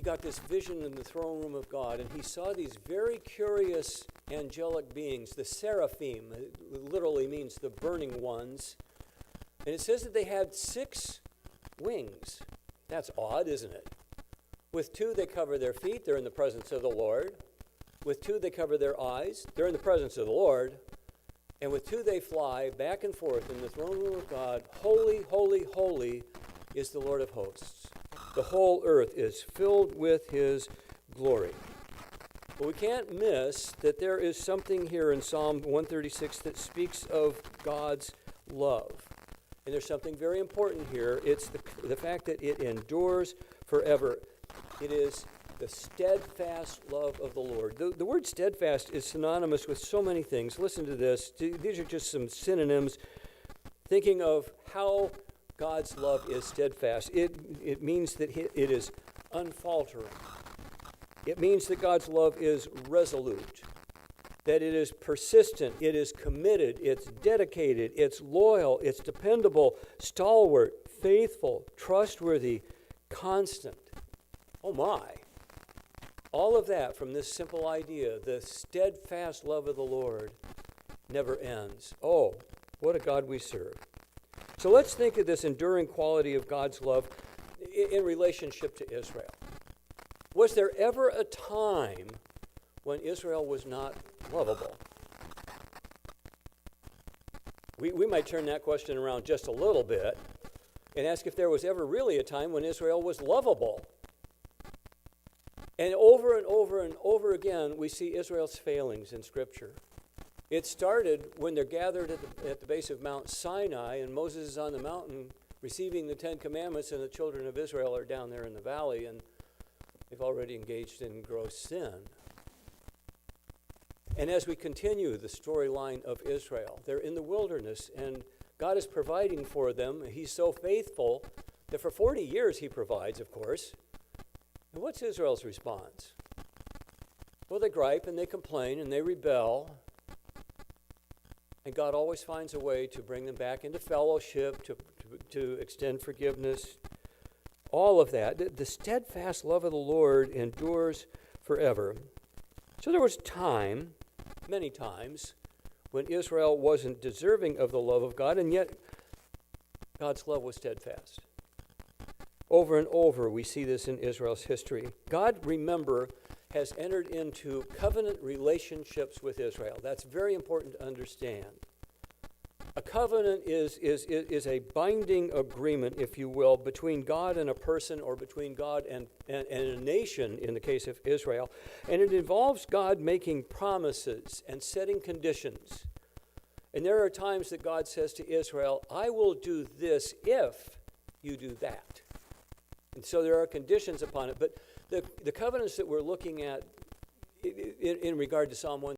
he got this vision in the throne room of God, and he saw these very curious angelic beings, the seraphim. It literally means the burning ones. And it says that they had 6 wings. That's odd, isn't it? With 2, they cover their feet. They're in the presence of the Lord. With 2, they cover their eyes. They're in the presence of the Lord. And with 2, they fly back and forth in the throne room of God. Holy, holy, holy is the Lord of hosts. The whole earth is filled with his glory. But we can't miss that there is something here in Psalm 136 that speaks of God's love. And there's something very important here. It's the fact that it endures forever. It is the steadfast love of the Lord. The word steadfast is synonymous with so many things. Listen to this. These are just some synonyms. Thinking of how God's love is steadfast. It means that it is unfaltering. It means that God's love is resolute, that it is persistent, it is committed, it's dedicated, it's loyal, it's dependable, stalwart, faithful, trustworthy, constant. Oh my. All of that from this simple idea, the steadfast love of the Lord never ends. Oh, what a God we serve. So let's think of this enduring quality of God's love in relationship to Israel. Was there ever a time when Israel was not lovable? We might turn that question around just a little bit and ask if there was ever really a time when Israel was lovable. And over and over again, we see Israel's failings in Scripture. It started when they're gathered at the base of Mount Sinai, and Moses is on the mountain receiving the 10 Commandments, and the children of Israel are down there in the valley, and they've already engaged in gross sin. And as we continue the storyline of Israel, they're in the wilderness, and God is providing for them. He's so faithful that for 40 years he provides, of course. And what's Israel's response? Well, they gripe and they complain and they rebel. And God always finds a way to bring them back into fellowship, to extend forgiveness. All of that. The steadfast love of the Lord endures forever. So there was time, many times, when Israel wasn't deserving of the love of God, and yet God's love was steadfast. Over and over, we see this in Israel's history. God, remember, has entered into covenant relationships with Israel. That's very important to understand. A covenant is a binding agreement, if you will, between God and a person, or between God and a nation, in the case of Israel. And it involves God making promises and setting conditions. And there are times that God says to Israel, I will do this if you do that. And so there are conditions upon it. But the covenants that we're looking at in regard to Psalm 1